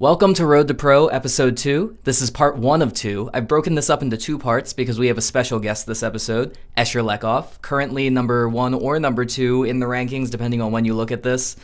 Welcome to Road to Pro Episode 2. This is part 1 of 2. I've broken this up into 2 parts because we have a special guest this episode, Escher Lefkoff, currently number 1 or number 2 in the rankings, depending on when you look at this,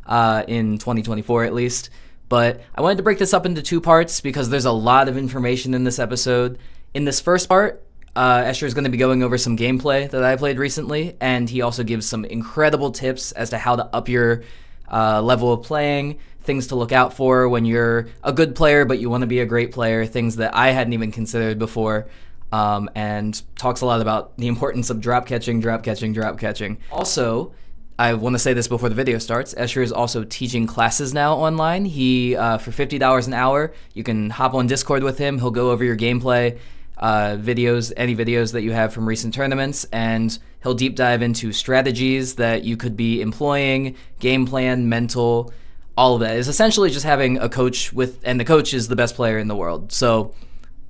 in 2024 at least. But I wanted to break this up into 2 parts because there's a lot of information in this episode. In this first part, Escher is going to be going over some gameplay that I played recently, and he also gives some incredible tips as to how to up your level of playing, things to look out for when you're a good player but you want to be a great player, things that I hadn't even considered before, and talks a lot about the importance of drop catching. Also, I want to say this before the video starts, Escher is also teaching classes now online. He, for $50 an hour, you can hop on Discord with him. He'll go over your gameplay, videos, any videos that you have from recent tournaments, and he'll deep dive into strategies that you could be employing, game plan, mental, all of that. Is essentially just having a coach and the coach is the best player in the world. So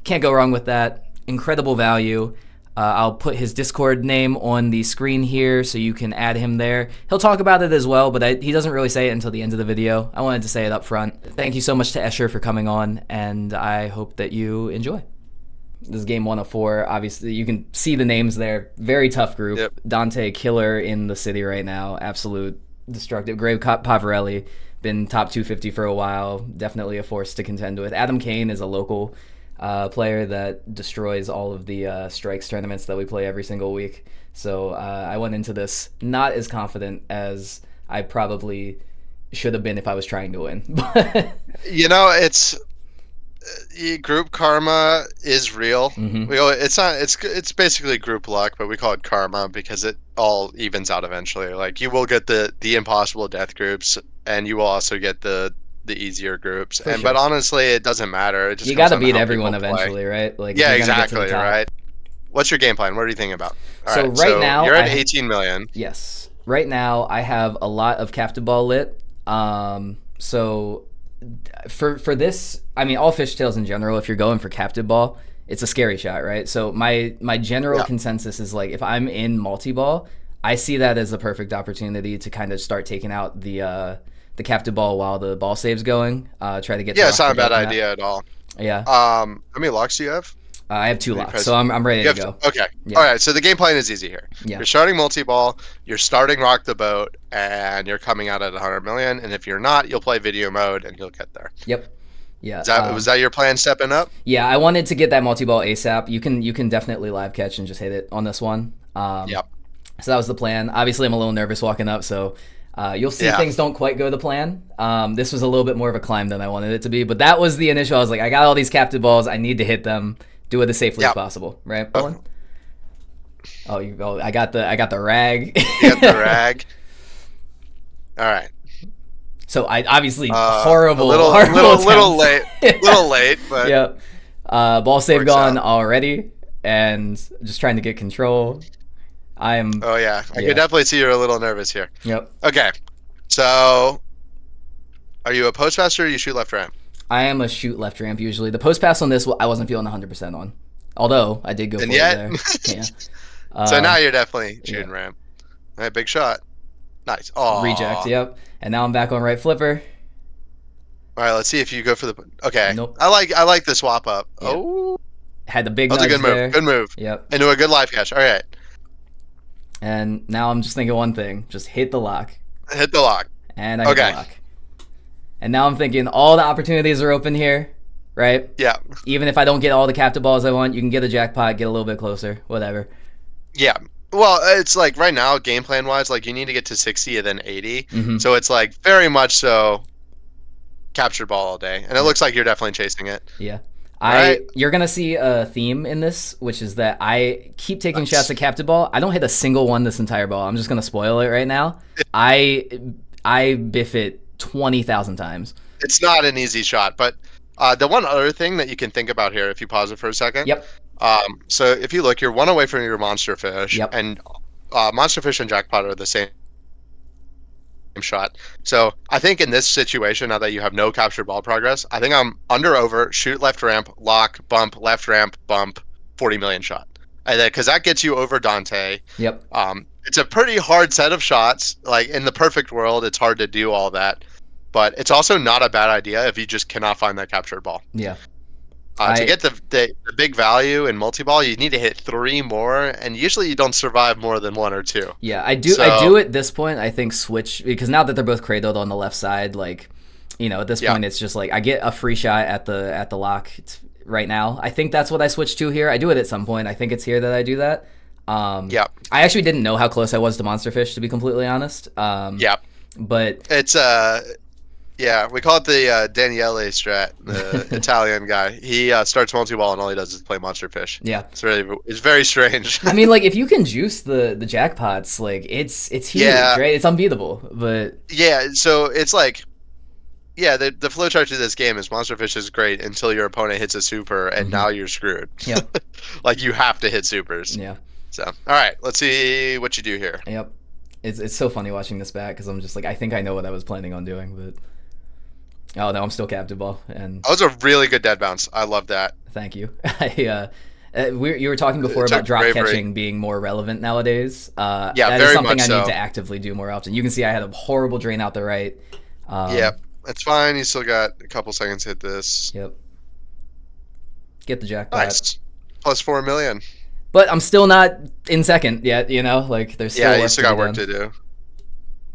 can't go wrong with that. Incredible value. I'll put his Discord name on the screen here so you can add him there. He'll talk about it as well, but he doesn't really say it until the end of the video. I wanted to say it up front. Thank you so much to Escher for coming on, and I hope that you enjoy. This is game 1 of 4. Obviously, you can see the names there. Very tough group. Yep. Dante, killer in the city right now. Absolute destructive. Grave Pavarelli, been top 250 for a while. Definitely a force to contend with. Adam Kane is a local player that destroys all of the strikes tournaments that we play every single week. So I went into this not as confident as I probably should have been if I was trying to win. You know, group karma is real. Mm-hmm. It's basically group luck, but we call it karma because it all evens out eventually. Like, you will get the impossible death groups, and you will also get the easier groups. Sure. But honestly, it doesn't matter. It just you got to beat everyone eventually, right? Like, yeah, exactly, right. What's your game plan? What are you thinking about? Right now you're at 18 million. Yes. Right now I have a lot of captive ball lit. So for this, I mean, all fishtails in general, if you're going for captive ball, it's a scary shot, right? So my general consensus is, like, if I'm in multi-ball, I see that as a perfect opportunity to kind of start taking out the captive ball while the ball save's going. Try to get it's not a bad idea at all. Yeah. How many locks do you have? I have 2 locks, so I'm ready to go. Okay. Yeah. All right, so the game plan is easy here. Yeah. You're starting multi-ball, you're starting Rock the Boat, and you're coming out at 100 million, and if you're not, you'll play video mode, and you'll get there. Yep. Yeah. Was that your plan stepping up? Yeah, I wanted to get that multi-ball ASAP. You can definitely live catch and just hit it on this one. Yep. So that was the plan. Obviously, I'm a little nervous walking up, so you'll see things don't quite go to plan. This was a little bit more of a climb than I wanted it to be, but that was the initial. I was like, I got all these captive balls. I need to hit them. Do it as safely as possible, right? I got the rag. You got the rag. All right. So I obviously horrible little late, but yep. Ball save gone already, and just trying to get control. I can definitely see you're a little nervous here. Yep. Okay, so are you a post passer or you shoot left ramp? I am a shoot left ramp usually. The post pass on this, I wasn't feeling 100% on. Although I did go for it there. Yeah. So now you're definitely shooting ramp. All right, big shot. Nice. Oh. Reject. Yep. And now I'm back on right flipper. All right, let's see if you go for the. Okay. Nope. I like the swap up. Yep. Oh. Had the big. That's a good move. There. Good move. Yep. Into a good live catch. All right. And now I'm just thinking one thing: just hit the lock. Hit the lock. And I hit the lock. And now I'm thinking all the opportunities are open here, right? Yeah. Even if I don't get all the captive balls I want, you can get a jackpot, get a little bit closer, whatever. Yeah. Well, it's like right now, game plan wise, like you need to get to 60 and then 80. Mm-hmm. So it's like very much so captured ball all day. And it looks like you're definitely chasing it. Yeah. Right. You're going to see a theme in this, which is that I keep taking shots at captive ball. I don't hit a single one this entire ball. I'm just going to spoil it right now. I biff it 20,000 times. It's not an easy shot, but the one other thing that you can think about here, if you pause it for a second. Yep. So if you look, you're 1 away from your monster fish, and monster fish and jackpot are the same shot. So I think in this situation, now that you have no captured ball progress, I think I'm under over, shoot left ramp, lock, bump, left ramp, bump, 40 million shot. Because that gets you over Dante. Yep. It's a pretty hard set of shots. Like in the perfect world, it's hard to do all that. but it's also not a bad idea if you just cannot find that captured ball. Yeah. To get the big value in multi-ball, you need to hit 3 more, and usually you don't survive more than 1 or 2. Yeah, I do at this point, I think switch, because now that they're both cradled on the left side, like, at this point it's just like I get a free shot at the lock right now. I think that's what I switch to here. I do it at some point. I think it's here that I do that. I actually didn't know how close I was to Monsterfish, to be completely honest. But it's we call it the Daniele strat, the Italian guy. He starts multi-ball and all he does is play Monsterfish. Yeah, it's very strange. I mean, like, if you can juice the jackpots, like, it's huge, right? It's unbeatable. But so it's like, the flowchart to this game is Monsterfish is great until your opponent hits a super, and now you're screwed. Yeah, like, you have to hit supers. Yeah. So, all right, let's see what you do here. Yep. It's so funny watching this back because I'm just like, I think I know what I was planning on doing, but oh no, I'm still captive ball. And that was a really good dead bounce. I love that. Thank you. You were talking before about drop catching being more relevant nowadays. That is something I need to actively do more often. You can see I had a horrible drain out the right. It's fine. You still got a couple seconds to hit this. Yep. Get the jackpot. Nice. Plus 4 million. But I'm still not in second yet, like there's still you still got work to do.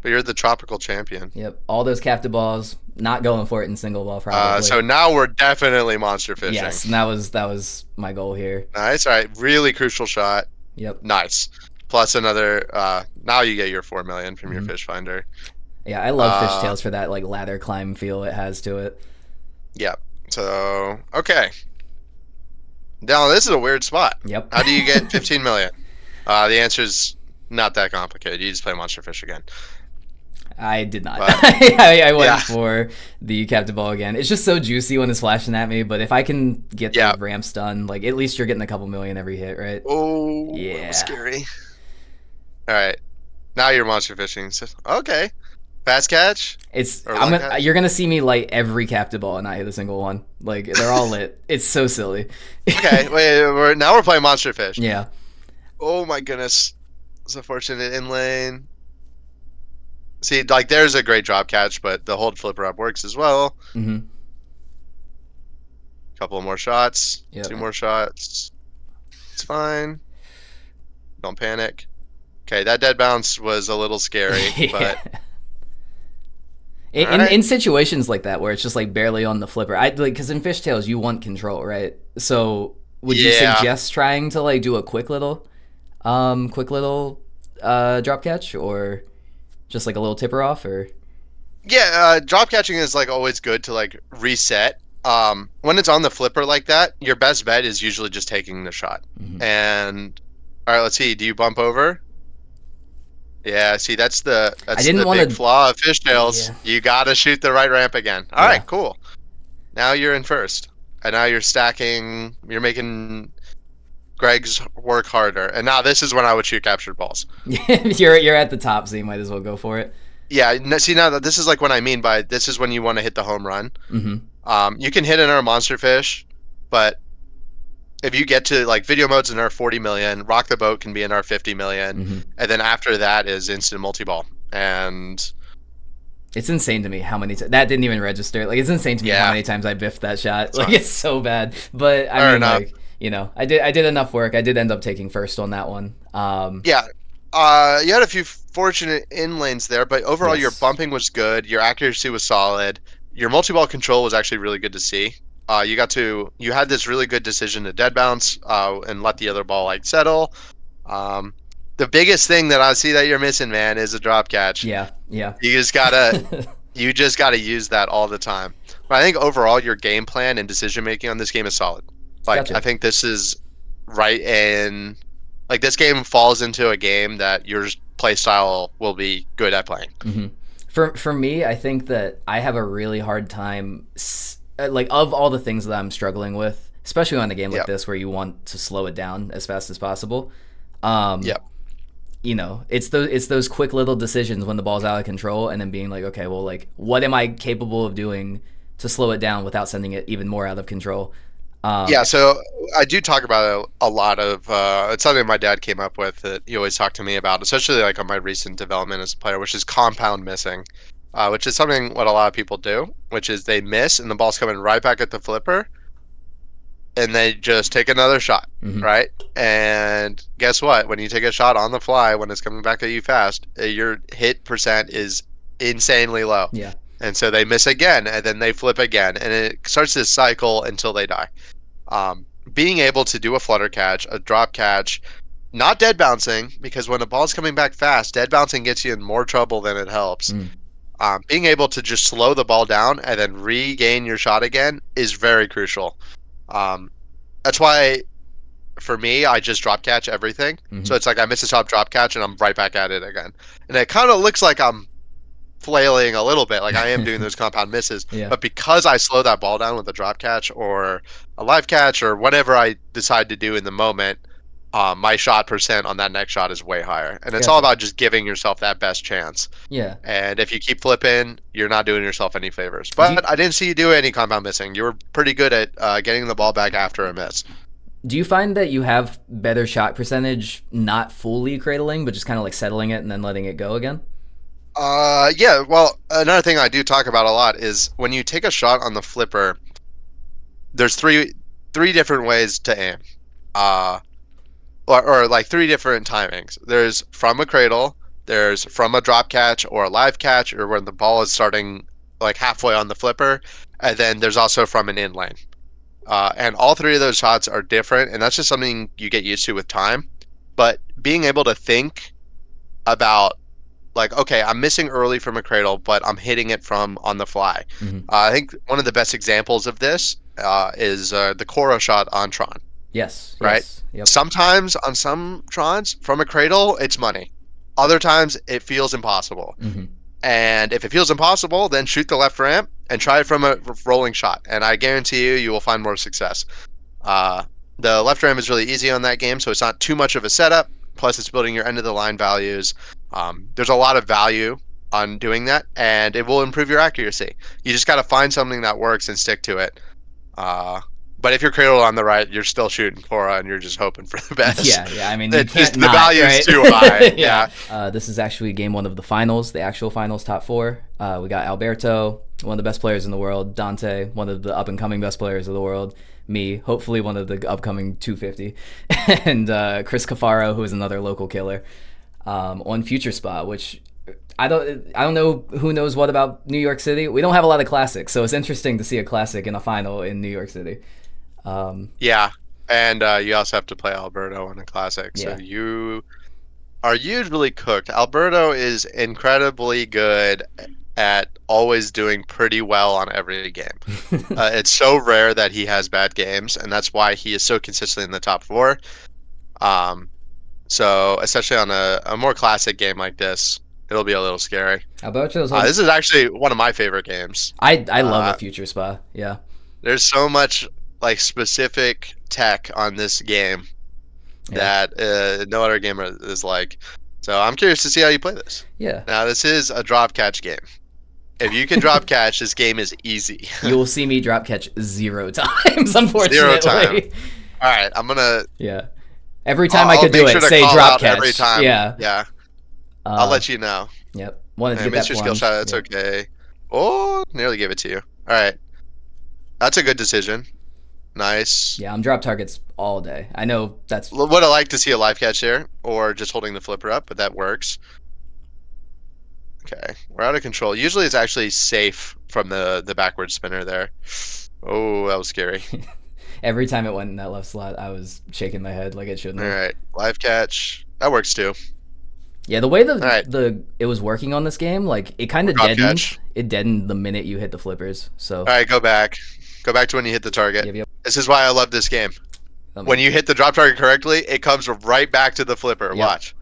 But you're the tropical champion. Yep. All those captive balls, not going for it in single ball probably. So now we're definitely monster fishing. Yes, and that was my goal here. Nice. All right. Really crucial shot. Yep. Nice. Plus another now you get your 4 million from your fish finder. Yeah, I love fishtails for that like ladder climb feel it has to it. Yep. So okay. Now this is a weird spot. Yep. How do you get 15 million? The answer is not that complicated. You just play monster fish again. I did not. I went for the captive ball again. It's just so juicy when it's flashing at me, but if I can get the ramps done, like at least you're getting a couple million every hit, right? Oh, yeah. That was scary. All right. Now you're monster fishing. Okay. Fast catch? You're gonna see me light every captive ball and not hit a single one. Like they're all lit. It's so silly. Okay, wait. Now we're playing monster fish. Yeah. Oh my goodness, it's a fortunate in lane. See, like there's a great drop catch, but the hold flipper up works as well. Mm-hmm. Couple more shots. Yep. 2 more shots. It's fine. Don't panic. Okay, that dead bounce was a little scary, but. In situations like that where it's just like barely on the flipper, because in fishtails you want control, right? So would you suggest trying to like do a quick little drop catch or just like a little tipper off or? Yeah, drop catching is like always good to like reset. When it's on the flipper like that, your best bet is usually just taking the shot. Mm-hmm. And all right, let's see. Do you bump over? Yeah, see, that's the big flaw of fishtails. Yeah. You got to shoot the right ramp again. All right, cool. Now you're in first. And now you're stacking. You're making Greg's work harder. And now this is when I would shoot captured balls. You're at the top, so you might as well go for it. Yeah, see, now this is like what I mean by this is when you want to hit the home run. Mm-hmm. You can hit in our monster fish, but if you get to like video modes in our 40 million, rock the boat can be in our 50 million, and then after that is instant multi-ball. And it's insane to me how many times that didn't even register. Like it's insane to me how many times I biffed that shot. Like it's so bad. But I mean, like I did enough work. I did end up taking first on that one. You had a few fortunate in lanes there, but overall your bumping was good. Your accuracy was solid. Your multi-ball control was actually really good to see. You had this really good decision to dead bounce and let the other ball like settle. The biggest thing that I see that you're missing, man, is a drop catch. Yeah. You just gotta use that all the time. But I think overall your game plan and decision making on this game is solid. Like I think this is right in like this game falls into a game that your play style will be good at playing. Mm-hmm. For me, I think that I have a really hard time. Like of all the things that I'm struggling with, especially on a game like this where you want to slow it down as fast as possible. It's those quick little decisions when the ball's out of control and then being like, okay, well, like what am I capable of doing to slow it down without sending it even more out of control? So I do talk about a lot of it's something my dad came up with that he always talked to me about, especially like on my recent development as a player, which is compound missing. which is something what a lot of people do, which is they miss and the ball's coming right back at the flipper, and they just take another shot, right? And guess what? When you take a shot on the fly, when it's coming back at you fast, your hit percent is insanely low. Yeah. And so they miss again, and then they flip again, and it starts this cycle until they die. Being able to do a flutter catch, a drop catch, not dead bouncing, because when the ball's coming back fast, dead bouncing gets you in more trouble than it helps. Being able to just slow the ball down and then regain your shot again is very crucial. That's why, for me, I just drop catch everything. So it's like I miss a shot, drop catch, and I'm right back at it again. And it kind of looks like I'm flailing a little bit, like I am doing those compound misses, but because I slow that ball down with a drop catch or a live catch or whatever I decide to do in the moment, my shot percent on that next shot is way higher. And it's all about just giving yourself that best chance. Yeah. And if you keep flipping, you're not doing yourself any favors. But I didn't see you do any compound missing. You were pretty good at getting the ball back after a miss. Do you find that you have better shot percentage not fully cradling, but just kind of like settling it and then letting it go again? Yeah, well, another thing I do talk about a lot is when you take a shot on the flipper, there's three different ways to aim. Or like three different timings. There's from a cradle, there's from a drop catch or a live catch, or when the ball is starting like halfway on the flipper, and then there's also from an in lane. And all three of those shots are different, and that's just something you get used to with time. But being able to think about, like, okay, I'm missing early from a cradle, but I'm hitting it from on the fly. I think one of the best examples of this is the Cora shot on Tron. Yes. Right? Yes, yep. Sometimes on some Trons, from a cradle, it's money. Other times, it feels impossible. And if it feels impossible, then shoot the left ramp and try it from a rolling shot. And I guarantee you will find more success. The left ramp is really easy on that game, so it's not too much of a setup. Plus, it's building your end-of-the-line values. There's a lot of value on doing that, and it will improve your accuracy. You just got to find something that works and stick to it. But if you're cradled on the right, you're still shooting Cora, and you're just hoping for the best. Yeah. I mean, the value is too high. Yeah. This is actually game one of the finals, the actual finals, top four. We got Alberto, one of the best players in the world. Dante, one of the up-and-coming best players of the world. Me, hopefully one of the upcoming 250. And Chris Cafaro, who is another local killer, on Future Spot, which I don't know who knows what about New York City. We don't have a lot of classics, so it's interesting to see a classic in a final in New York City. Yeah, and you also have to play Alberto in a classic, so you are usually cooked. Alberto is incredibly good at always doing pretty well on every game. It's so rare that he has bad games, and that's why he is so consistently in the top four. So especially on a more classic game like this, it'll be a little scary. Alberto's this is actually one of my favorite games. I love a Future Spa. Yeah, there's so much like specific tech on this game that no other game is like. So I'm curious to see how you play this. Yeah. Now this is a drop catch game. If you can drop catch, this game is easy. You will see me drop catch 0 times, unfortunately. 0 time. All right, I'm gonna. Yeah. Every time I could do it, say drop catch. Every time. Yeah. Yeah. I'll let you know. Yep. Wanted to get miss that your skill shot. That's okay. Oh, nearly gave it to you. All right. That's a good decision. Nice. Yeah, I'm drop targets all day. I know that's. Would I like to see a live catch there, or just holding the flipper up, but that works. Okay, we're out of control. Usually it's actually safe from the backward spinner there. Oh, that was scary. Every time it went in that left slot, I was shaking my head like it shouldn't have. All right, live catch. That works too. Yeah, the way it was working on this game, like it kind of deadened. Catch. It deadened the minute you hit the flippers. So. All right, go back. Go back to when you hit the target. Yep. This is why I love this game. When you hit the drop target correctly, it comes right back to the flipper. Yep. Watch.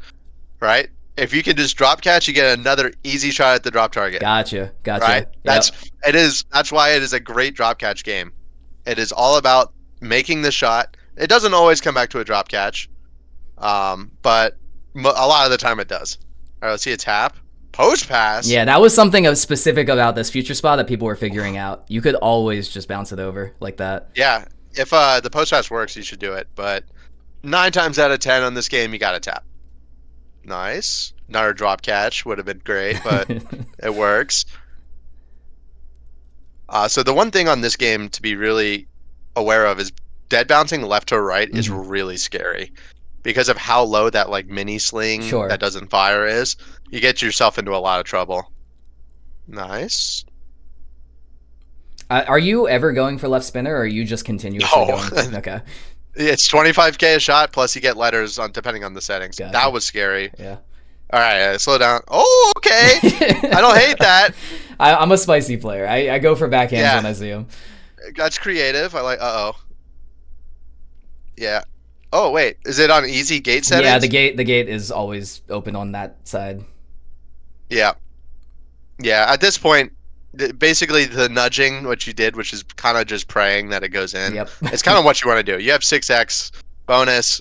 Right? If you can just drop catch, you get another easy shot at the drop target. Gotcha. Right? Yep. That's why it is a great drop catch game. It is all about making the shot. It doesn't always come back to a drop catch. But a lot of the time it does. All right, let's see a tap. Post pass. Yeah, that was something specific about this Future Spot that people were figuring out. You could always just bounce it over like that. Yeah, if the post pass works, you should do it. But 9 times out of 10 on this game, you got to tap. Nice. Another drop catch would have been great, but it works. So the one thing on this game to be really aware of is dead bouncing left to right is Mhm. really scary because of how low that like mini sling Sure. that doesn't fire is. You get yourself into a lot of trouble. Nice. Are you ever going for left spinner, or are you just continuously No. going for, okay. It's 25k a shot plus you get letters on depending on the settings. Gotcha. That was scary. Yeah. All right, slow down. Oh, okay. I don't hate that. I'm a spicy player. I go for backhands Yeah. when I see them. That's creative. I like. Uh-oh. Yeah. Oh wait, is it on easy gate settings? Yeah, the gate is always open on that side. Yeah. Yeah. At this point, basically the nudging, what you did, which is kind of just praying that it goes in. Yep. It's kind of what you want to do. You have 6x bonus.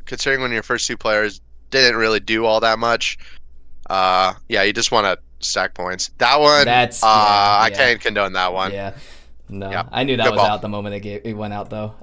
Considering when your first two players didn't really do all that much. Yeah, you just want to stack points. That one, That's I can't condone that one. Yeah. No, Yep. I knew that Good was ball. out the moment it went out though.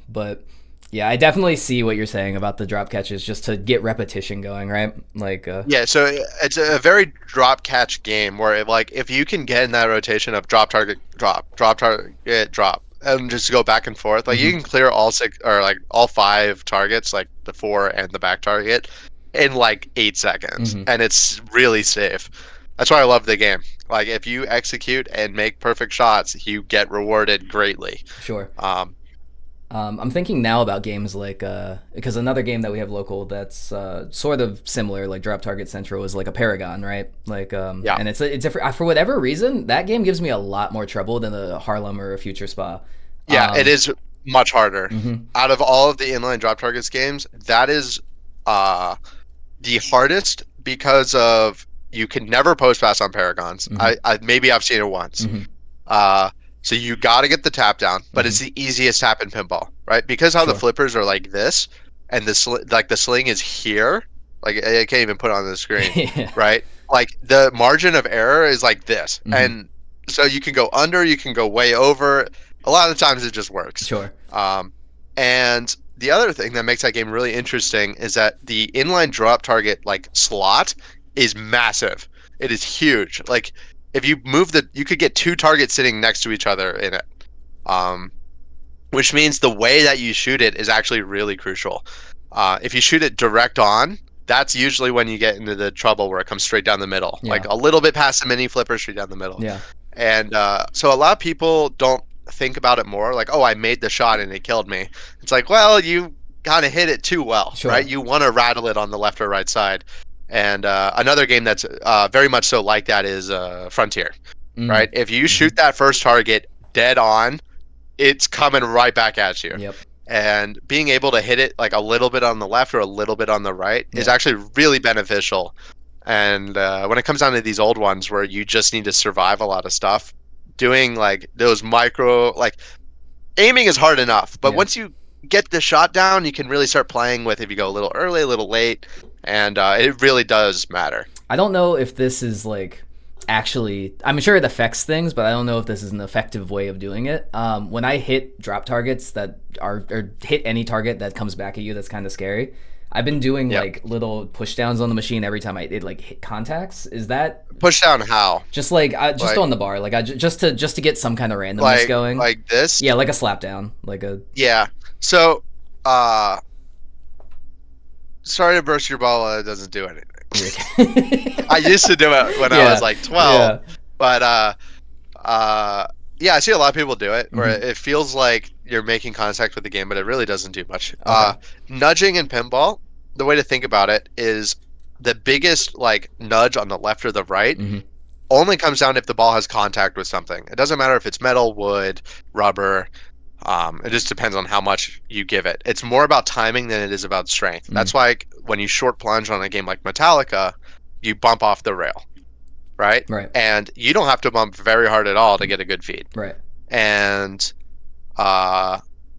But yeah, I definitely see what you're saying about the drop catches, just to get repetition going, right? Like Yeah, so it's a very drop catch game where like if you can get in that rotation of drop target drop target drop and just go back and forth, like you can clear all 6 or like all 5 targets, like the 4 and the back target, in like 8 seconds, and it's really safe. That's why I love the game. Like if you execute and make perfect shots, you get rewarded greatly. Sure. I'm thinking now about games like because another game that we have local that's sort of similar, like Drop Target Central, is like a Paragon, right? Like Yeah. and it's different for whatever reason. That game gives me a lot more trouble than a Harlem or a Future Spa. Yeah, it is much harder. Mhm. Out of all of the inline drop targets games, that is the hardest because of you can never post pass on Paragons. I maybe I've seen it once. So you got to get the tap down, but it's the easiest tap in pinball, right? Because how the flippers are like this, and the sling is here. Like I can't even put it on the screen, Yeah. right? Like the margin of error is like this, and so you can go under, you can go way over. A lot of the times it just works. Sure. And the other thing that makes that game really interesting is that the inline drop target like slot is massive. It is huge. Like if you move you could get 2 targets sitting next to each other in it. Which means the way that you shoot it is actually really crucial. If you shoot it direct on, that's usually when you get into the trouble where it comes straight down the middle. Yeah. Like a little bit past the mini flipper, straight down the middle. Yeah. And so a lot of people don't think about it more like, oh, I made the shot and it killed me. It's like, well, you kind of hit it too well, right? You want to rattle it on the left or right side. And another game that's very much so like that is Frontier, right? If you shoot that first target dead on, it's coming right back at you. Yep. And being able to hit it like a little bit on the left or a little bit on the right is actually really beneficial. And when it comes down to these old ones where you just need to survive a lot of stuff, doing like those micro, like aiming is hard enough, but once you get the shot down, you can really start playing with if you go a little early, a little late, and it really does matter. I don't know if this is like actually, I'm sure it affects things, but I don't know if this is an effective way of doing it. When I hit drop targets that are, or hit any target that comes back at you, that's kind of scary. I've been doing like little push downs on the machine every time it like hit contacts. Is that push down how? Just like on the bar, like just to get some kind of randomness going. Like this? Yeah, like a slap down, like a So, sorry to burst your ball. It doesn't do anything. I used to do it when I was like 12, but yeah, I see a lot of people do it where it feels like you're making contact with the game, but it really doesn't do much. Nudging in pinball, the way to think about it is the biggest like nudge on the left or the right only comes down if the ball has contact with something. It doesn't matter if it's metal, wood, rubber. It just depends on how much you give it. It's more about timing than it is about strength. That's why when you short plunge on a game like Metallica, you bump off the rail, right? And you don't have to bump very hard at all to get a good feed. And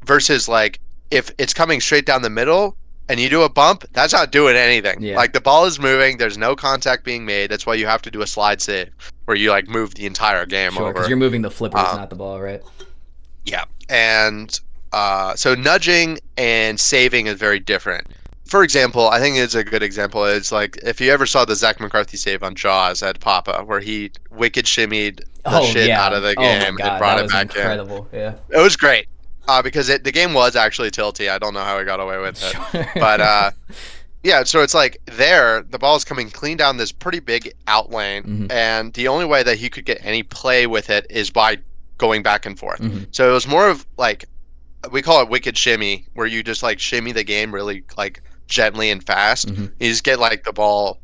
versus like if it's coming straight down the middle and you do a bump, that's not doing anything. Like the ball is moving, there's no contact being made. That's why you have to do a slide save where you like move the entire game over. Because you're moving the flippers, not the ball, right? Yeah. And so nudging and saving is very different. for example, I think it's a good example. It's like if you ever saw the Zach McCarthy save on Jaws at Papa, where he wicked shimmied the shit out of the game and brought it back incredible. in. Yeah, it was great because the game was actually tilty. I don't know how he got away with it, sure. but yeah. So it's like the ball is coming clean down this pretty big out lane, and the only way that he could get any play with it is by going back and forth. So it was more of like we call it wicked shimmy, where you just like shimmy the game really like gently and fast. You just get like the ball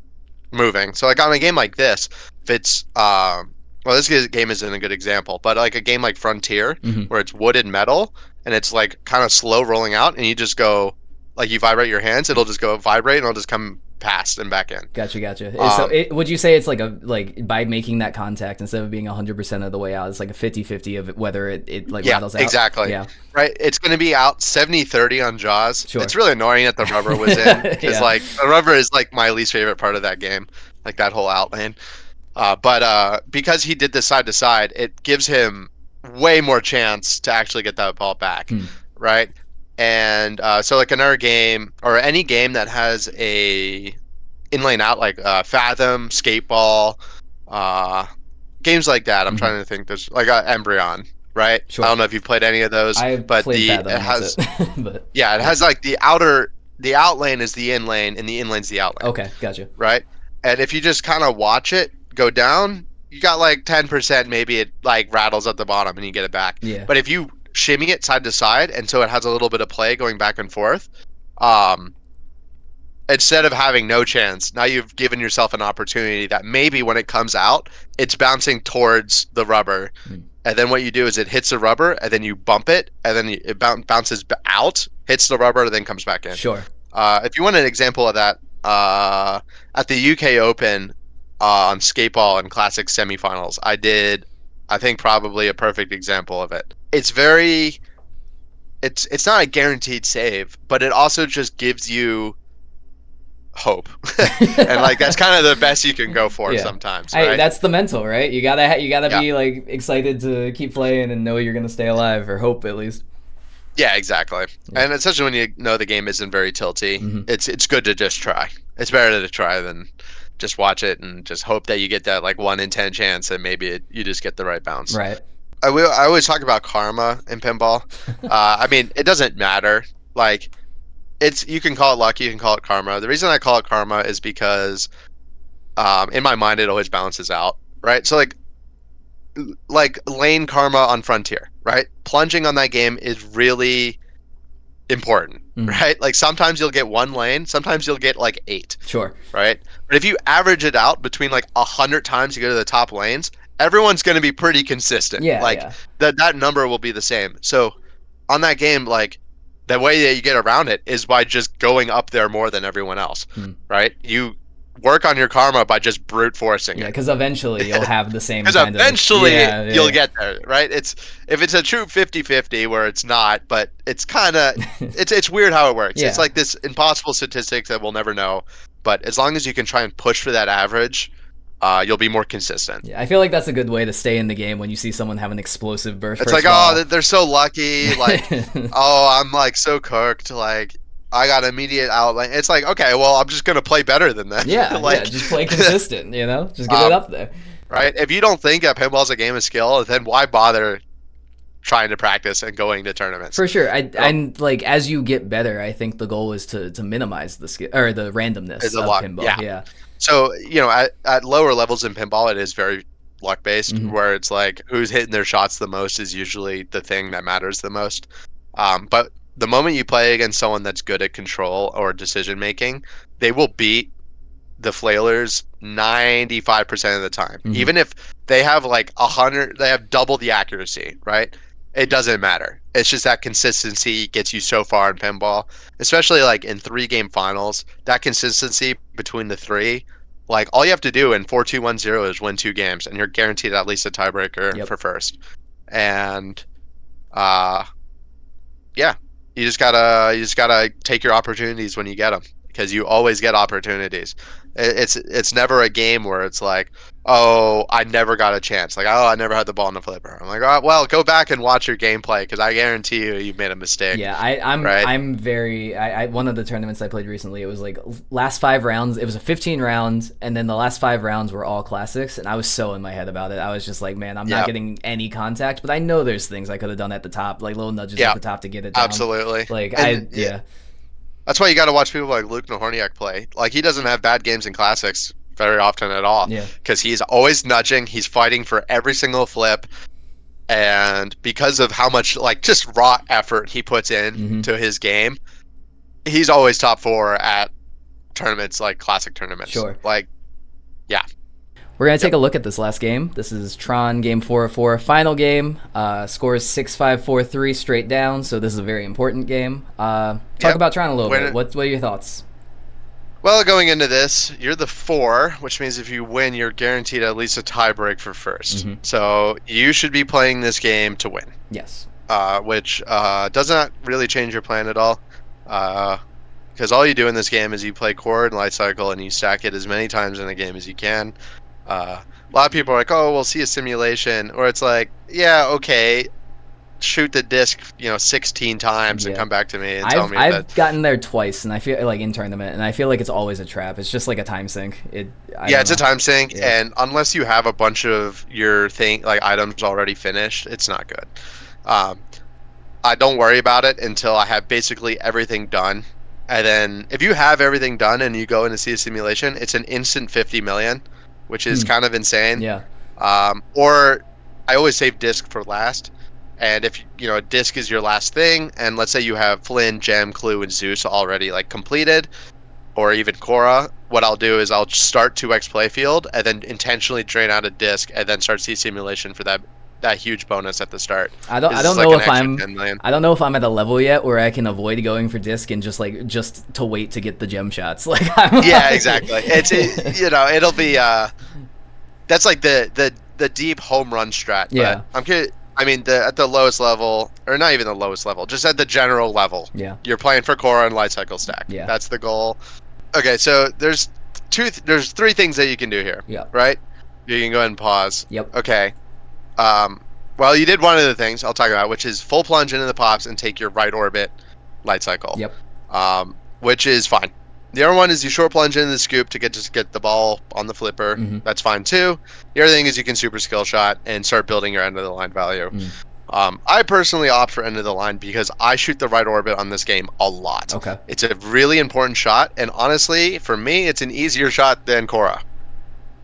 moving. So like on a game like this, if it's well, this game isn't a good example, but like a game like Frontier, where it's wood and metal and it's like kind of slow rolling out, and you just go like you vibrate your hands, it'll just go vibrate and it'll just come past and back in. Gotcha. So would you say it's like by making that contact, instead of being 100% of the way out, it's like a 50-50 of whether it like rattles out? Exactly. Yeah. Right. It's going to be out 70-30 on Jaws. Sure. It's really annoying that the rubber was in because like the rubber is like my least favorite part of that game, like that whole out lane. But because he did this side to side, it gives him way more chance to actually get that ball back. Right. And so like another game or any game that has a in-lane out like Fathom, Skateball, games like that. I'm trying to think. There's like Embryon, right? Sure. I don't know if you've played any of those, but Fathom, it has but... yeah, it has like the out lane is the in lane and the in lane's the out lane. Okay, gotcha. Right, and if you just kind of watch it go down, you got like 10%. Maybe it like rattles at the bottom and you get it back. Yeah. But if you shimmy it side to side, and so it has a little bit of play going back and forth. Instead of having no chance, now you've given yourself an opportunity that maybe when it comes out, it's bouncing towards the rubber. And then what you do is it hits the rubber, and then you bump it, and then it bounces out, hits the rubber, and then comes back in. Sure. If you want an example of that, at the UK Open on Skateball and Classic semifinals, I think probably a perfect example of it. It's not a guaranteed save, but it also just gives you hope. And like that's kind of the best you can go for sometimes, right? That's the mental, right? You gotta be like excited to keep playing and know you're gonna stay alive, or hope at least. Yeah, exactly. And especially when you know the game isn't very tilty, it's good to just try. It's better to try than just watch it and just hope that you get that like 1 in 10 chance and maybe you just get the right bounce. Right. I always talk about karma in pinball. I mean, it doesn't matter. Like, you can call it luck, you can call it karma. The reason I call it karma is because, in my mind, it always balances out, right? So like lane karma on Frontier, right? Plunging on that game is really important, right? Like sometimes you'll get 1 lane, sometimes you'll get like 8. Sure. Right? But if you average it out between like 100 times you go to the top lanes, everyone's going to be pretty consistent. That number will be the same. So on that game, like the way that you get around it is by just going up there more than everyone else, right? You work on your karma by just brute forcing it. Yeah, because eventually you'll have the same. Because eventually you'll get there, right? If it's a true 50-50 where it's not, but it's kind of it's weird how it works. It's like this impossible statistic that we'll never know. But as long as you can try and push for that average, you'll be more consistent. Yeah, I feel like that's a good way to stay in the game when you see someone have an explosive burst. It's like, oh, they're so lucky. Like, oh, I'm like so cooked. Like, I got immediate outline. It's like, okay, well, I'm just gonna play better than that. Yeah, like, just play consistent. Just get it up there. Right. If you don't think that pinball's a game of skill, then why bother trying to practice and going to tournaments? For sure. And like as you get better, I think the goal is to minimize the skill or the randomness of pinball. Yeah. So at lower levels in pinball, it is very luck based, where it's like who's hitting their shots the most is usually the thing that matters the most. But the moment you play against someone that's good at control or decision making, they will beat the flailers 95% of the time. Even if they have like 100, they have double the accuracy, right? It doesn't matter. It's just that consistency gets you so far in pinball, especially like in 3-game finals. That consistency between the 3, like all you have to do in 4-2-1-0 is win 2 games, and you're guaranteed at least a tiebreaker for first. And you just gotta take your opportunities when you get them, because you always get opportunities. It's never a game where it's like, oh, I never got a chance. Like, oh, I never had the ball in the flipper. I'm like, oh, well, go back and watch your gameplay because I guarantee you made a mistake. Yeah, I'm right? I'm very one of the tournaments I played recently. It was like last 5 rounds. It was a 15 rounds, and then the last 5 rounds were all classics. And I was so in my head about it. I was just like, man, I'm not getting any contact. But I know there's things I could have done at the top, like little nudges at the top to get it down. Absolutely. Like That's why you got to watch people like Luke Nahorniak play. Like he doesn't have bad games in classics very often at all. Yeah. Because he's always nudging. He's fighting for every single flip. And because of how much like just raw effort he puts in to his game, he's always top 4 at tournaments like classic tournaments. Sure. Like, yeah. We're going to take a look at this last game. This is Tron game 4 of 4, final game. Scores 6-5, 4-3 straight down, so this is a very important game. Talk about Tron a little bit. What are your thoughts? Well, going into this, you're the 4, which means if you win, you're guaranteed at least a tiebreak for first. So you should be playing this game to win. Yes. Which does not really change your plan at all. Because all you do in this game is you play core and light cycle, and you stack it as many times in the game as you can. A lot of people are like, oh, we'll see a simulation. Or it's like, yeah, okay, shoot the disc 16 times and come back to me and tell me that I've gotten there twice, and I feel like in tournament, and I feel like it's always a trap. It's just like a time sink. It's a time sink, and unless you have a bunch of your items already finished, it's not good. I don't worry about it until I have basically everything done, and then if you have everything done and you go in to see a simulation, it's an instant 50 million, which is kind of insane. Yeah. Or I always save disc for last. And if a disc is your last thing, and let's say you have Flynn, Gem, Clue, and Zeus already completed, or even Korra, what I'll do is I'll start 2x playfield and then intentionally drain out a disc and then start C simulation for that huge bonus at the start. I don't know if I'm at a level yet where I can avoid going for disc and just to wait to get the gem shots. Yeah, exactly. It'll be that's like the deep home run strat. Yeah. But I'm kidding. I mean, at the lowest level, or not even the lowest level, just at the general level. Yeah. You're playing for Korra and light cycle stack. Yeah. That's the goal. Okay, so there's 3 things that you can do here. Yeah. Right? You can go ahead and pause. Yep. Okay. Well, you did one of the things I'll talk about, which is full plunge into the pops and take your right orbit light cycle. Yep. Which is fine. The other one is you short plunge into the scoop to get the ball on the flipper. That's fine too. The other thing is you can super skill shot and start building your end of the line value. I personally opt for end of the line because I shoot the right orbit on this game a lot. Okay. It's a really important shot, and honestly, for me, it's an easier shot than Korra.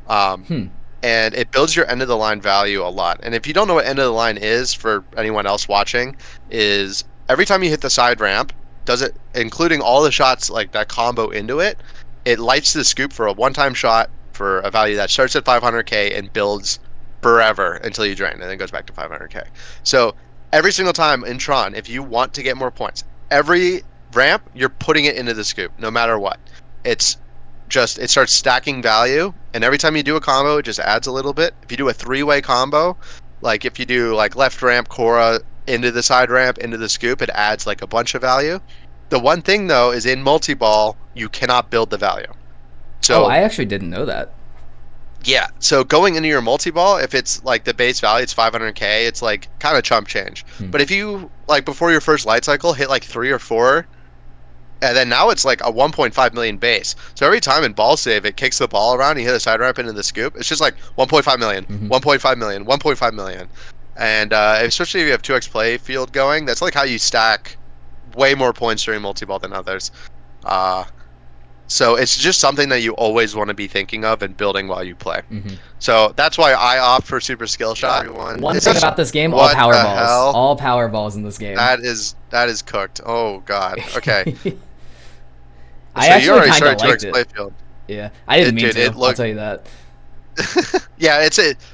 And it builds your end of the line value a lot. And if you don't know what end of the line is, for anyone else watching, is every time you hit the side ramp, does it, including all the shots like that combo into it, it lights the scoop for a one-time shot for a value that starts at 500k and builds forever until you drain, and then goes back to 500k. So every single time in Tron, if you want to get more points, every ramp you're putting it into the scoop, no matter what. It starts stacking value, and every time you do a combo, it just adds a little bit. If you do a 3-way combo, like if you do like left ramp, Korra, into the side ramp, into the scoop, it adds like a bunch of value. The one thing though is in multi-ball, you cannot build the value. So I actually didn't know that. Yeah, so going into your multi-ball, if it's like the base value, it's 500k, it's like kind of chump change. But if you, like before your first light cycle, hit like 3 or 4, and then now it's like a 1.5 million base. So every time in ball save, it kicks the ball around, you hit a side ramp into the scoop, it's just like 1.5 million, 1.5 million, 1.5 million. And especially if you have 2x play field going, that's like how you stack way more points during multi-ball than others. So it's just something that you always want to be thinking of and building while you play. So that's why I opt for super skill shot. One thing about this game, all power balls. All power balls in this game. That is cooked. Oh god. Okay. I so you already actually started 2x play field. Yeah, I didn't mean to. I'll tell you that. Yeah,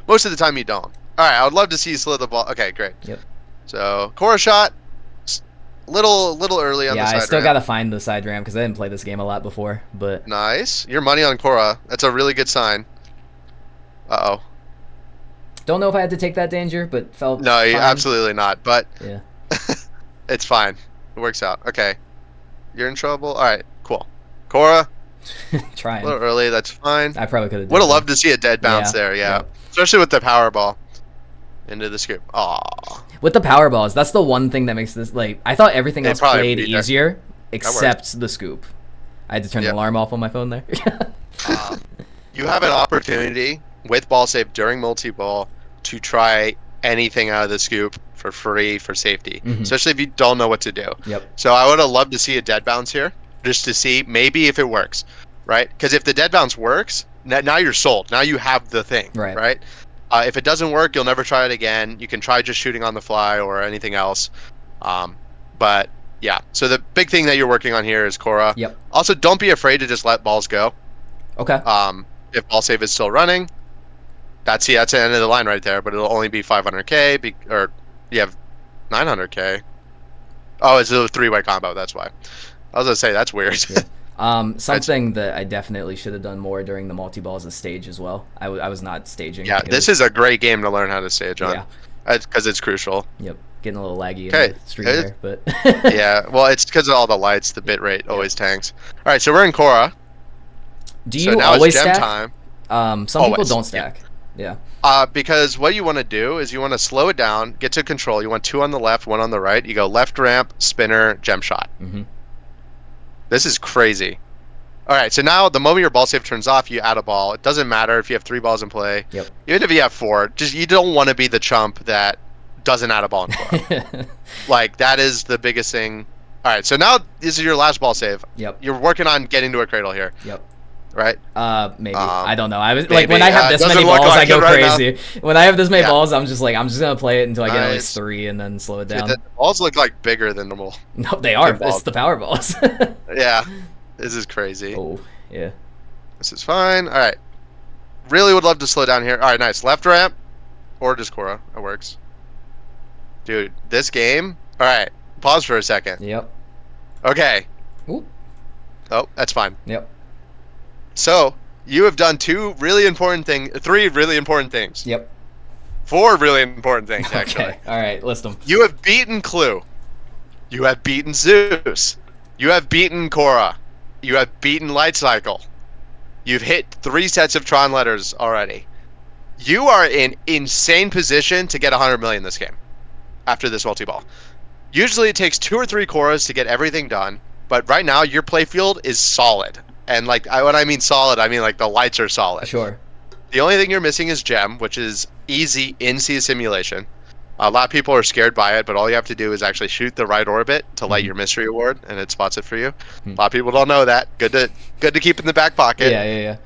most of the time you don't. All right, I would love to see you slow the ball. Okay, great. Yep. So Korra shot, little early on the side ramp. Yeah, I still gotta find the side ramp because I didn't play this game a lot before. But nice, your money on Korra. That's a really good sign. Uh oh. Don't know if I had to take that danger, but felt no, fine. Absolutely not. But yeah, it's fine. It works out. Okay, you're in trouble. All right, cool. Korra, Trying. A little early, that's fine. I probably could have. Would have loved to see a dead bounce there, yeah. Yep. Especially with the power ball into the scoop. Aw. With the power balls, that's the one thing that makes this, like, I thought everything else played easier except the scoop. I had to turn the alarm off on my phone there. You have an opportunity with ball save during multi-ball to try anything out of the scoop for free for safety, especially if you don't know what to do. Yep. So I would have loved to see a dead bounce here, just to see maybe if it works, right? Because if the dead bounce works, now you're sold. Now you have the thing, right? If it doesn't work, you'll never try it again. You can try just shooting on the fly or anything else. But yeah, so the big thing that you're working on here is Cora. Yep. Also, don't be afraid to just let balls go. Okay. If ball save is still running, that's the end of the line right there. But it'll only be 500k, or you have 900k. Oh, it's a three-way combo. That's why. I was gonna say that's weird. Something that I definitely should have done more during the multi-ball is a stage as well. I was not staging. Yeah, this is a great game to learn how to stage on. Yeah. Because it's crucial. Yep. Getting a little laggy in the stream there, but yeah, well, it's because of all the lights. The bit rate always tanks. All right, so we're in Cora. Do you always stack? Time. Some people don't stack. Yeah. Because what you want to do is you want to slow it down, get to control. You want 2 on the left, 1 on the right. You go left ramp, spinner, gem shot. This is crazy. All right, so now the moment your ball save turns off, you add a ball. It doesn't matter if you have 3 balls in play. Yep. Even if you have 4, just you don't want to be the chump that doesn't add a ball in Cora. Like, that is the biggest thing. All right, so now this is your last ball save. Yep. You're working on getting to a cradle here. Yep. Right? Maybe. I don't know. I was maybe. like, when I have this many balls, I go crazy. When I have this many balls, I'm just gonna play it until I get at least 3 and then slow it down. Dude, the balls look like bigger than normal. No, they are. It's the power balls. Yeah. This is crazy. Oh, yeah. This is fine. All right. Really would love to slow down here. All right, nice. Left ramp or just Cora. It works. Dude, this game. All right. Pause for a second. Yep. Okay. Ooh. Oh, that's fine. Yep. So, you have done 3 really important things. Yep. 4 really important things, actually. Okay. All right, list them. You have beaten Clue. You have beaten Zeus. You have beaten Cora. You have beaten Light Cycle. You've hit 3 sets of Tron letters already. You are in insane position to get 100 million this game after this multi-ball. Usually it takes 2 or 3 Coras to get everything done, but right now your playfield is solid. And like when I mean solid, I mean like the lights are solid. Sure. The only thing you're missing is Gem, which is easy in Sea Simulation. A lot of people are scared by it, but all you have to do is actually shoot the right orbit to light your mystery award, and it spots it for you. A lot of people don't know that. Good to keep in the back pocket. Yeah.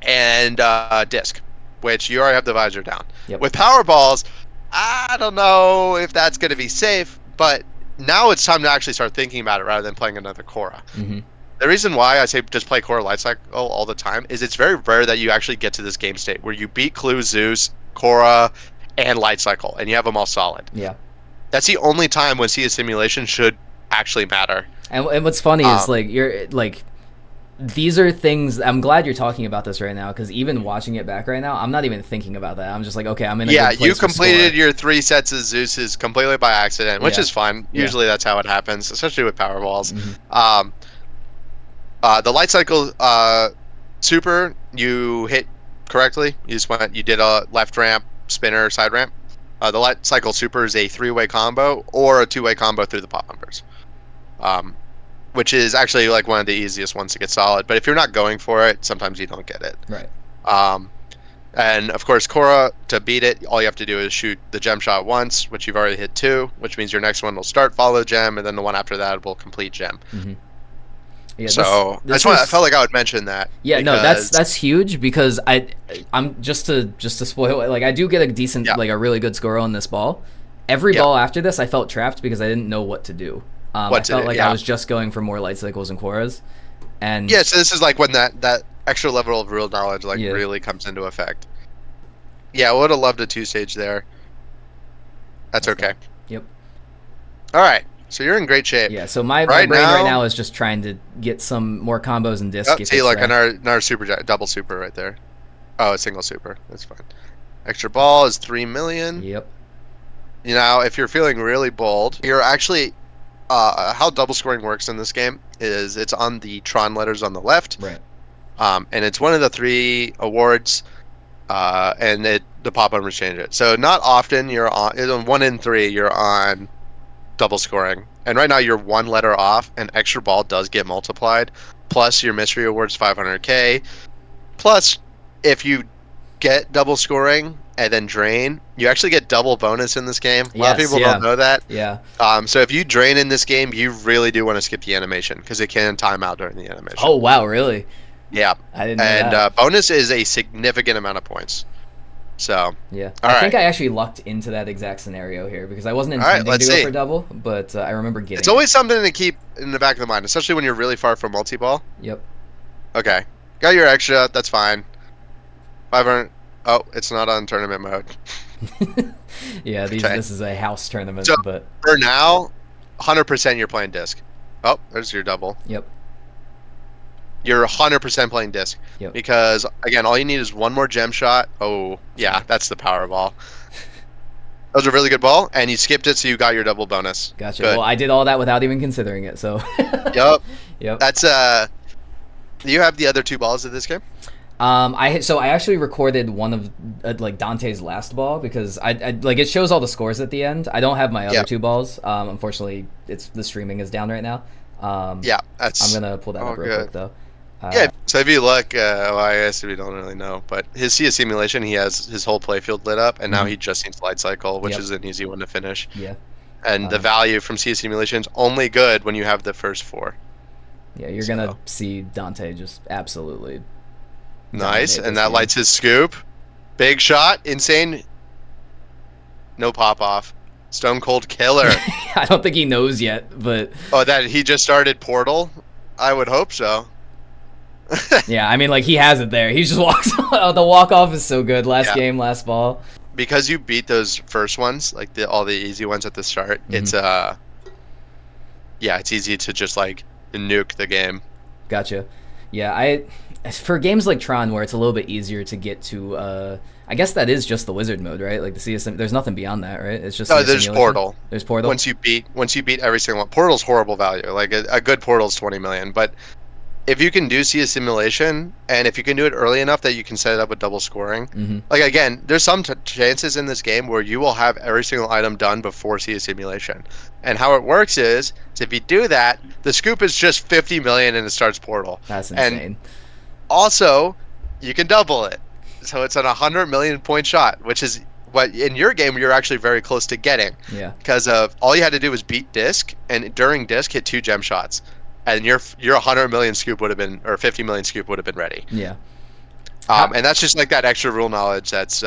And disc, which you already have the visor down. Yep. With power balls, I don't know if that's going to be safe, but now it's time to actually start thinking about it rather than playing another Cora. The reason why I say just play Cora Light Cycle all the time is it's very rare that you actually get to this game state where you beat Clue, Zeus, Cora, and Light Cycle, and you have them all solid. Yeah. That's the only time when Sea Simulation should actually matter. And what's funny is you're like, these are things. I'm glad you're talking about this right now, because even watching it back right now, I'm not even thinking about that. I'm just like, okay, I'm in a good place you completed your 3 sets of Zeus's completely by accident, which is fine. Usually that's how it happens, especially with power balls. The Light Cycle super, you hit correctly. You did a left ramp, spinner, side ramp. The Light Cycle super is a 3-way combo or a 2-way combo through the pop bumpers. Which is actually like one of the easiest ones to get solid. But if you're not going for it, sometimes you don't get it. Right. And of course, Cora, to beat it, all you have to do is shoot the gem shot once, which you've already hit 2, which means your next one will start follow gem, and then the one after that will complete gem. Yeah, so I felt like I would mention that. Yeah, no, that's huge, because I'm just to spoil it. Like, I do get a decent, like a really good score on this ball. Every ball after this, I felt trapped because I didn't know what to do. I felt like I was just going for more Light Cycles and Coras. And so this is like when that extra level of real knowledge really comes into effect. Yeah, I would have loved a 2-stage there. That's okay. Yep. All right. So you're in great shape. Yeah, so my brain right now is just trying to get some more combos and disc. See, like another super double super right there. Oh, a single super. That's fine. Extra ball is 3 million. Yep. You know, if you're feeling really bold, you're actually how double scoring works in this game is it's on the Tron letters on the left, Right. and it's one of the 3 awards, and the pop numbers change it. So not often you're on 1 in 3 you're on double scoring, and right now you're 1 letter off, and extra ball does get multiplied. Plus your mystery award's 500K. Plus, if you get double scoring and then drain, you actually get double bonus in this game. A lot of people don't know that. Yeah. So if you drain in this game, you really do want to skip the animation because it can time out during the animation. Oh wow, really? Yeah. I didn't know that. And bonus is a significant amount of points. So yeah, I think I actually lucked into that exact scenario here because I wasn't intending to go for double, but I remember getting. It's always something to keep in the back of the mind, especially when you're really far from multi-ball. Yep. Okay, got your extra. That's fine. 500. Oh, it's not on tournament mode. Yeah, this is a house tournament, so but for now, 100% you're playing disc. Oh, there's your double. Yep. You're 100% playing disc. Yep. Because, again, all you need is 1 more gem shot. Oh, yeah, that's the power ball. That was a really good ball, and you skipped it, so you got your double bonus. Gotcha. Good. Well, I did all that without even considering it, so. Yep. Yep. That's, do you have the other 2 balls of this game? I actually recorded one of like Dante's last ball because I like it shows all the scores at the end. I don't have my other 2 balls. Unfortunately, the streaming is down right now. Yeah, that's. I'm gonna pull that up real quick though. Yeah, so if you look, well, I guess we don't really know, but his CS simulation, he has his whole playfield lit up, and now he just needs light cycle, which is an easy one to finish. Yeah. And the value from CS simulation is only good when you have the first 4. Yeah, you're gonna see Dante just absolutely. Nice, and that lights his scoop. Big shot, insane. No pop off. Stone cold killer. I don't think he knows yet, but. Oh, that he just started Portal? I would hope so. Yeah, I mean, like, he has it there. He just walks. The walk off is so good. Last game, last ball. Because you beat those first ones, like all the easy ones at the start. It's it's easy to just like nuke the game. Gotcha. Yeah, for games like Tron where it's a little bit easier to get to. I guess that is just the wizard mode, right? Like the CSM. There's nothing beyond that, right? It's just there's Portal. There's Portal. Once you beat every single one, Portal's horrible value. Like a good Portal's 20 million, but if you can do CS simulation, and if you can do it early enough that you can set it up with double scoring, like again, there's some chances in this game where you will have every single item done before CS simulation. And how it works is if you do that, the scoop is just 50 million and it starts Portal. That's insane. And also, you can double it, so it's an 100 million point shot, which is what in your game you're actually very close to getting. Yeah. Because of all you had to do was beat disc, and during disc hit 2 gem shots. And your 100 million scoop would have been, or 50 million scoop would have been ready. Yeah. And that's just like that extra rule knowledge. That's.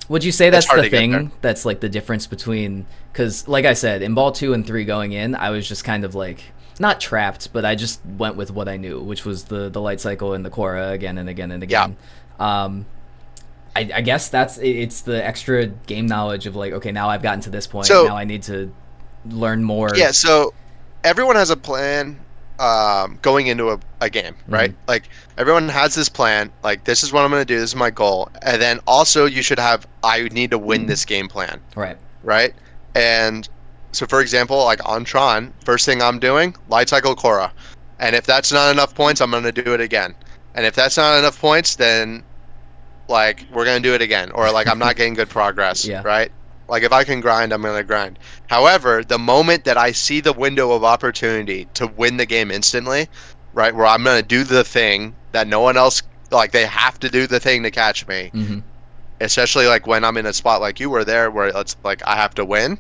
Would you say that's the thing? That's like the difference between, because like I said, in ball 2 and 3 going in, I was just kind of like not trapped, but I just went with what I knew, which was the light cycle and the Cora again and again and again. Yeah. I guess it's the extra game knowledge of like, okay, now I've gotten to this point. So, now I need to learn more. Yeah. So everyone has a plan. Going into a game, right? Like everyone has this plan, like this is what I'm going to do, this is my goal, and then also you should have I need to win this game plan, right? And so for example, like on Tron, first thing I'm doing, light cycle Cora, and if that's not enough points, I'm going to do it again, and if that's not enough points, then like we're going to do it again, or like I'm not getting good progress, right? Like, if I can grind, I'm going to grind. However, the moment that I see the window of opportunity to win the game instantly, right, where I'm going to do the thing that no one else, like, they have to do the thing to catch me, especially, like, when I'm in a spot like you were there where it's, like, I have to win,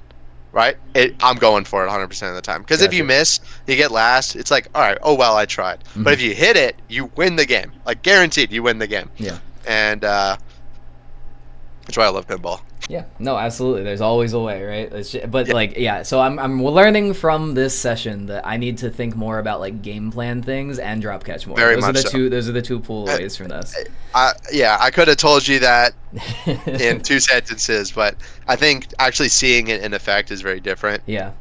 right, I'm going for it 100% of the time. Because if you miss, you get last, it's like, all right, oh, well, I tried. But if you hit it, you win the game. Like, guaranteed, you win the game. Yeah. And that's why I love pinball. Yeah, no, absolutely. There's always a way, right? So I'm learning from this session that I need to think more about like game plan things and drop catch more. Those are the two pull aways from this. I could have told you that in 2 sentences, but I think actually seeing it in effect is very different. Yeah.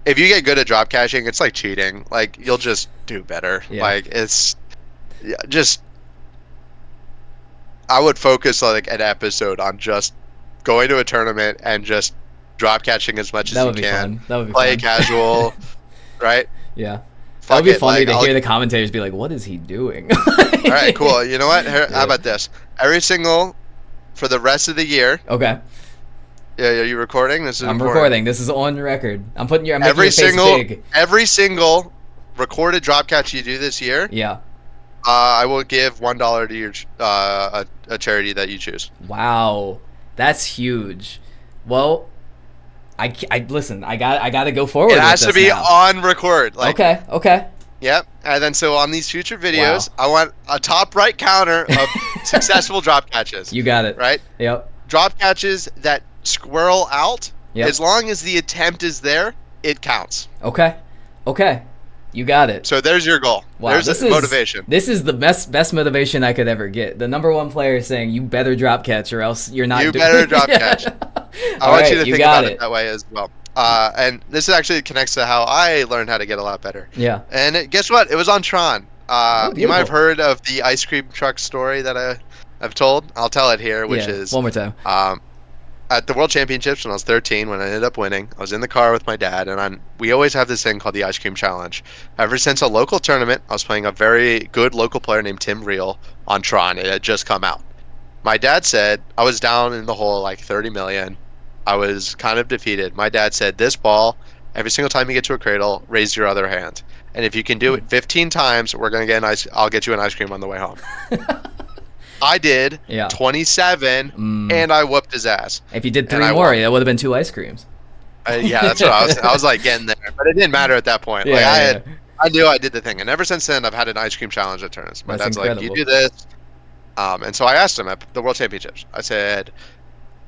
If you get good at drop catching, it's like cheating. Like you'll just do better. Yeah. Like it's just. I would focus like an episode on just going to a tournament and just drop catching as much That as would you be can. fun. That would be Play fun. casual, right? Yeah. That Fuck would be it, funny like, to I'll- hear the commentators be like, "What is he doing?" All right, cool. You know what? How Yeah. about this? Every single for the rest of the year. Okay. Yeah, are you recording? This is I'm important. recording. This is on record. I'm making Every your face big. every single recorded drop catch you do this year, Yeah. I will give $1 to your a charity that you choose. Wow. That's huge. Well, I listen. I got to go forward. It has with to this be now. on record. Like, Okay. Yep. And then so on these future videos, Wow. I want a top right counter of successful drop catches. You got it. Right? Yep. Drop catches that squirrel out. Yep. As long as the attempt is there, it counts. Okay. You got it. So there's your goal. Wow, There's this the motivation. This is the best motivation I could ever get. The #1 player saying, "You better drop catch, or else you're not." You better drop catch. I want you to think about it that way as well. And this actually connects to how I learned how to get a lot better. Yeah. And guess what? It was on Tron. You might have beautiful. heard of the ice cream truck story that I've told. I'll tell it here, which Yeah, is one more time. at the World Championships when I was 13, when I ended up winning. I was in the car with my dad, and we always have this thing called the Ice Cream Challenge. Ever since a local tournament, I was playing a very good local player named Tim Reel on Tron. It had just come out. My dad said, I was down in the hole like 30 million. I was kind of defeated. My dad said, this ball, every single time you get to a cradle, raise your other hand. And if you can do it 15 times, I'll get you an ice cream on the way home. I did 27, and I whooped his ass. If you did 3 more, that would have been 2 ice creams. Yeah, that's what I was like getting there, but it didn't matter at that point. I knew I did the thing, and ever since then, I've had an ice cream challenge at tournaments. My dad's like, "You do this," and so I asked him at the World Championships. I said,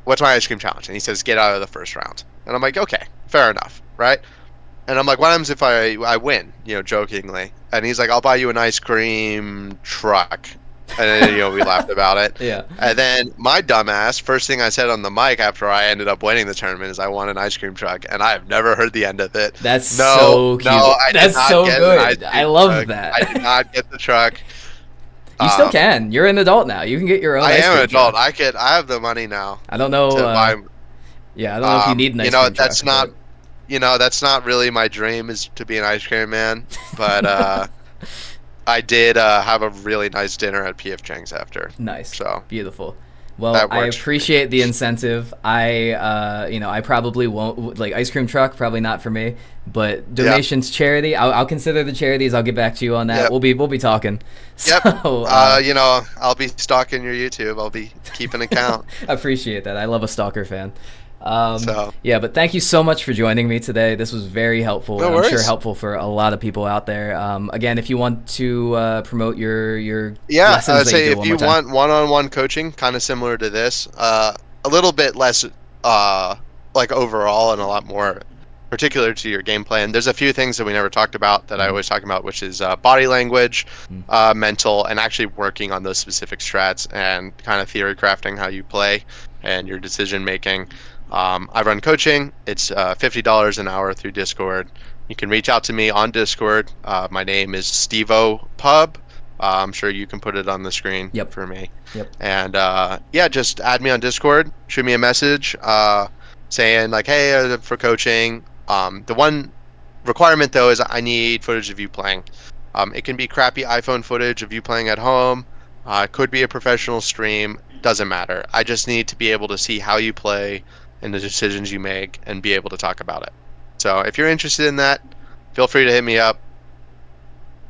"What's my ice cream challenge?" And he says, "Get out of the first round." And I'm like, "Okay, fair enough, right?" And I'm like, "What happens if I win?" Jokingly. And he's like, "I'll buy you an ice cream truck." And then, we laughed about it. Yeah. And then my dumbass, first thing I said on the mic after I ended up winning the tournament is I want an ice cream truck, and I have never heard the end of it. That's so cute. That's so good. I love that. I did not get the truck. You still can. You're an adult now. You can get your own. I ice am cream an adult. truck. I have the money now. I don't know. Yeah, I don't know if you need an ice cream truck. That's not. That's not really my dream, is to be an ice cream man. But I did have a really nice dinner at P.F. Chang's after. Nice. So beautiful. Well, I appreciate the incentive. I probably won't, like, ice cream truck, probably not for me, but donations, charity, I'll consider the charities. I'll get back to you on that. Yep. We'll be talking. Yep. So, I'll be stalking your YouTube. I'll be keeping account. I appreciate that. I love a stalker fan. Yeah, but thank you so much for joining me today. This was very helpful. No worries. I'm sure helpful for a lot of people out there. Again, if you want to promote your lessons, I would say if you want one-on-one coaching, kind of similar to this, a little bit less like overall and a lot more particular to your game plan. There's a few things that we never talked about that I always talk about, which is body language, mental, and actually working on those specific strats and kind of theory crafting how you play and your decision making. I run coaching. It's $50 an hour through Discord. You can reach out to me on Discord. My name is Stevo Pub. I'm sure you can put it on the screen for me. Yep. And just add me on Discord. Shoot me a message saying like, hey, for coaching. The one requirement though is I need footage of you playing. It can be crappy iPhone footage of you playing at home. It could be a professional stream. Doesn't matter. I just need to be able to see how you play and the decisions you make and be able to talk about it. So if you're interested in that, feel free to hit me up.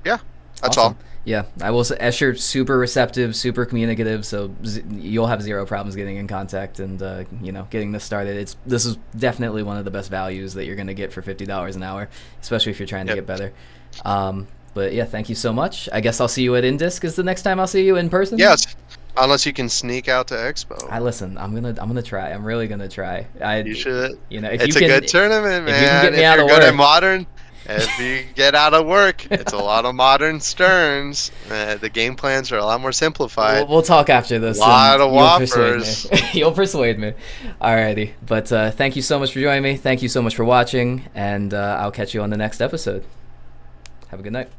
Yeah, that's awesome. all. Yeah, I will say Escher, super receptive, super communicative, so you'll have zero problems getting in contact and getting this started. This is definitely one of the best values that you're going to get for $50 an hour, especially if you're trying to get better. But yeah, thank you so much. I guess I'll see you at Indisc is the next time I'll see you in person. Yes, unless you can sneak out to Expo. I'm gonna try. I'm really gonna try. You should. If it's you can, a good tournament, man. If you can get me out of work. Good at modern. If you get out of work, it's a lot of modern Sterns. The game plans are a lot more simplified. We'll talk after this. A lot of whoppers. You'll persuade me. Alrighty. But thank you so much for joining me. Thank you so much for watching. And I'll catch you on the next episode. Have a good night.